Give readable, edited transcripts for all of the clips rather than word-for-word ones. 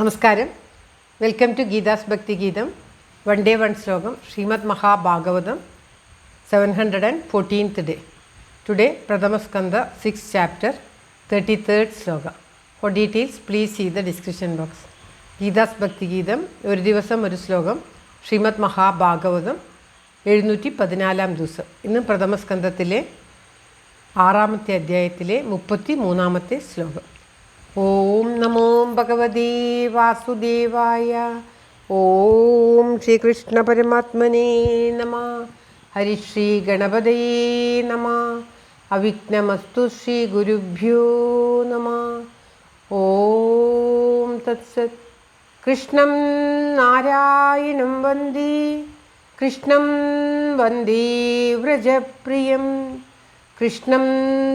നമസ്കാരം. Welcome to Geetha's ഭക്തി ഗീതം. വൺ ഡേ വൺ ശ്ലോകം. Shrimad Mahabhagavatam 714th day. Today Pradhama Skanda 6th chapter 33rd Shloka. For details please see the description box. Geetha's ഭക്തി ഗീതം ഒരു ദിവസം ഒരു ശ്ലോകം. ശ്രീമദ് മഹാഭാഗവതം 714 ദിവസം. ഇന്ന് പ്രഥമ സ്കന്ധത്തിലെ 6ാമത്തെ അധ്യായത്തിലെ 33ാമത്തെ ശ്ലോകം. ഓം നമോ ഭഗവതേ വാസുദേവായ. ഓം ശ്രീകൃഷ്ണ പരമാത്മനേ നമഃ. ഹരിശ്രീ ഗണപതയേ നമഃ. അവിഘ്നമസ്തു ശ്രീ ഗുരുഭ്യോ നമഃ. ഓം തത്സത്. കൃഷ്ണം നാരായണം വന്ദേ. കൃഷ്ണം വന്ദേ വ്രജപ്രിയം. കൃഷ്ണം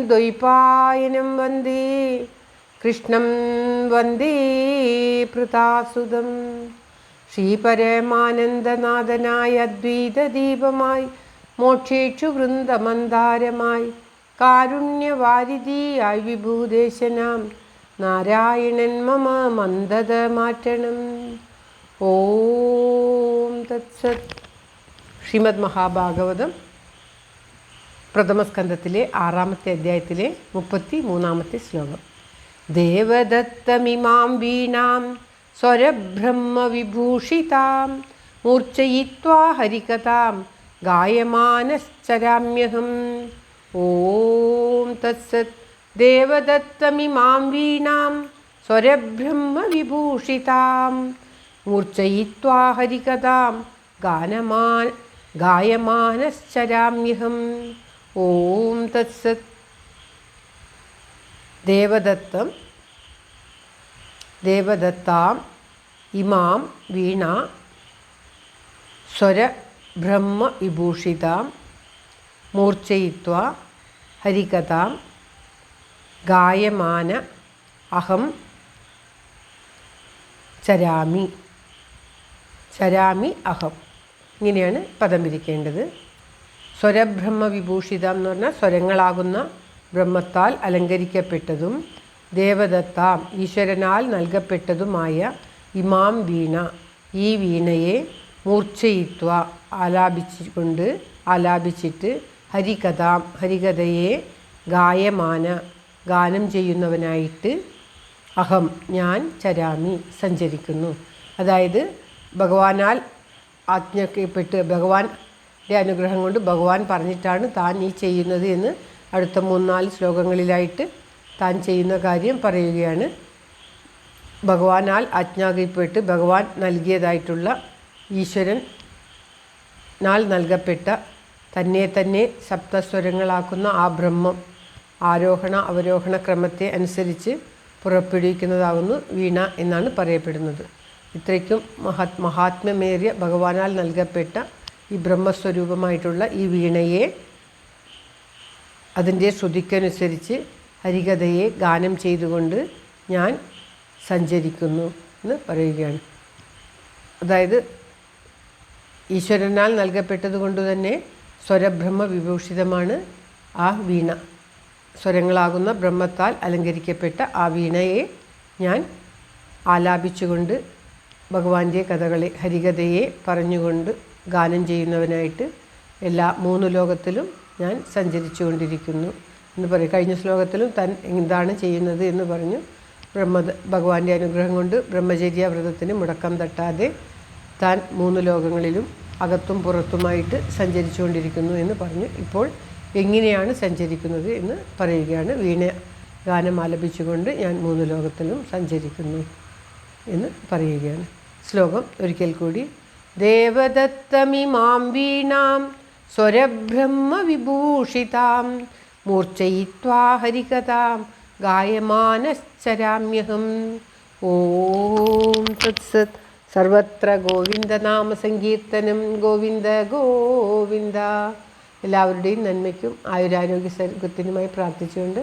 ദ്വൈപായനം വന്ദേ. കൃഷ്ണം വന്ദേ പൃഥാസുതം. ശ്രീപരമാനന്ദനാഥനായ അദ്വൈതദീപമായി മോക്ഷേക്ഷു വൃന്ദമന്ദാരമായി കാരുണ്യവാരിധിയായി വിഭൂദേശനാം നാരായണൻ മമ മന്ദത മാറ്റണം. ഓം തത്സത്. ശ്രീമദ് മഹാഭാഗവതം പ്രഥമസ്കന്ധത്തിലെ 6ാമത്തെ അധ്യായത്തിലെ 33ാമത്തെ ശ്ലോകം. ദേവദത്തമിമാം വീണാം സ്വരബ്രഹ്മവിഭൂഷിതാം മൂർച്ഛയിത്വാ ഹരികഥാം ഗായമാനശ്ചരാമ്യഹം. ഓം തത്സത്. ദേവദത്തമിമാം വീണാം സ്വരബ്രഹ്മവിഭൂഷിതാം മൂർച്ഛയിത്വാ ഹരികഥാം ഗായമാനശ്ചരാമ്യഹം. ഓം തത്സത്. ദേവദത്താം ഇമാം വീണ സ്വരബ്രഹ്മവിഭൂഷിതാം മൂർച്ഛയിത്വാ ഹരികഥാം ഗായമാന അഹം ചരാമി. അഹം ഇങ്ങനെയാണ് പദം പിരിക്കേണ്ടത്. സ്വരബ്രഹ്മവിഭൂഷിതം എന്ന് പറഞ്ഞാൽ സ്വരങ്ങളാകുന്ന ബ്രഹ്മത്താൽ അലങ്കരിക്കപ്പെട്ടതും ദേവദത്താം ഈശ്വരനാൽ നൽകപ്പെട്ടതുമായ ഇമാം വീണ ഈ വീണയെ മൂർച്ഛയിത്വ ആലാപിച്ചിട്ട് ഹരികഥാം ഹരികഥയെ ഗാനം ചെയ്യുന്നവനായിട്ട് അഹം ഞാൻ ചരാമി സഞ്ചരിക്കുന്നു. അതായത് ഭഗവാനാൽ ആജ്ഞാപിക്കപ്പെട്ട് ഭഗവാന്റെ അനുഗ്രഹം കൊണ്ട് ഭഗവാൻ പറഞ്ഞിട്ടാണ് താൻ ഈ ചെയ്യുന്നത് എന്ന് അടുത്ത 3-4 ശ്ലോകങ്ങളിലായിട്ട് താൻ ചെയ്യുന്ന കാര്യം പറയുകയാണ്. ഭഗവാനാൽ ആജ്ഞാപിക്കപ്പെട്ട് ഭഗവാൻ നൽകിയതായിട്ടുള്ള ഈശ്വരനാൽ നൽകപ്പെട്ട തന്നെ സപ്തസ്വരങ്ങളാക്കുന്ന ആ ബ്രഹ്മം ആരോഹണ അവരോഹണ ക്രമത്തെ അനുസരിച്ച് പുറപ്പെടുവിക്കുന്നതാകുന്നു വീണ എന്നാണ് പറയപ്പെടുന്നത്. ഇത്രയ്ക്കും മഹാത്മ്യമേറിയ ഭഗവാനാൽ നൽകപ്പെട്ട ഈ ബ്രഹ്മസ്വരൂപമായിട്ടുള്ള ഈ വീണയെ അതിൻ്റെ ശ്രുതിക്കനുസരിച്ച് ഹരികഥയെ ഗാനം ചെയ്തുകൊണ്ട് ഞാൻ സഞ്ചരിക്കുന്നു എന്ന് പറയുകയാണ്. അതായത് ഈശ്വരനാൽ നൽകപ്പെട്ടത് കൊണ്ട് തന്നെ സ്വരബ്രഹ്മ വിഭൂഷിതമാണ് ആ വീണ. സ്വരങ്ങളാകുന്ന ബ്രഹ്മത്താൽ അലങ്കരിക്കപ്പെട്ട ആ വീണയെ ഞാൻ ആലാപിച്ചുകൊണ്ട് ഭഗവാന്റെ കഥകളെ ഹരികഥയെ പറഞ്ഞുകൊണ്ട് ഗാനം ചെയ്യുന്നവനായിട്ട് എല്ലാ 3 ലോകത്തിലും ഞാൻ സഞ്ചരിച്ചു കൊണ്ടിരിക്കുന്നു എന്ന് പറയും. കഴിഞ്ഞ ശ്ലോകത്തിലും താൻ എന്താണ് ചെയ്യുന്നത് എന്ന് പറഞ്ഞു. ഭഗവാന്റെ അനുഗ്രഹം കൊണ്ട് ബ്രഹ്മചര്യ വ്രതത്തിന് മുടക്കം തട്ടാതെ താൻ 3 ലോകങ്ങളിലും അകത്തും പുറത്തുമായിട്ട് സഞ്ചരിച്ചു കൊണ്ടിരിക്കുന്നു എന്ന് പറഞ്ഞു. ഇപ്പോൾ എങ്ങനെയാണ് സഞ്ചരിക്കുന്നത് എന്ന് പറയുകയാണ്. വീണ ഗാനം ആലപിച്ചുകൊണ്ട് ഞാൻ 3 ലോകത്തിലും സഞ്ചരിക്കുന്നു എന്ന് പറയുകയാണ്. ശ്ലോകം ഒരിക്കൽ കൂടി. ദേവദത്തമിമാം വീണാം സ്വരബ്രഹ്മവിഭൂഷിതാം മൂർച്ഛയിത്വാ ഹരികഥാം ഗായമാനശ്ചരാമ്യഹം. ഓം തത്സത്. സർവത്ര ഗോവിന്ദനാമ സങ്കീർത്തനം. ഗോവിന്ദ ഗോവിന്ദ. എല്ലാവരുടെയും നന്മയ്ക്കും ആയുരാരോഗ്യ സൗഖ്യത്തിനുമായി പ്രാർത്ഥിച്ചുകൊണ്ട്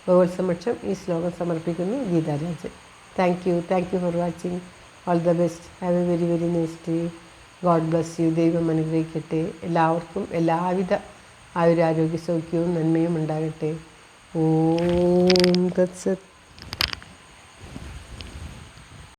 ഭഗവത് സമക്ഷം ഈ ശ്ലോകം സമർപ്പിക്കുന്നു. Geetha Rajan. Thank you for watching. All the best. Have A very very nice day. God bless you. ദൈവം അനുഗ്രഹിക്കട്ടെ. എല്ലാവർക്കും എല്ലാവിധ ആയുരാരോഗ്യ സൗഖ്യവും നന്മയും ഉണ്ടാകട്ടെ. ഓം തത്സത്.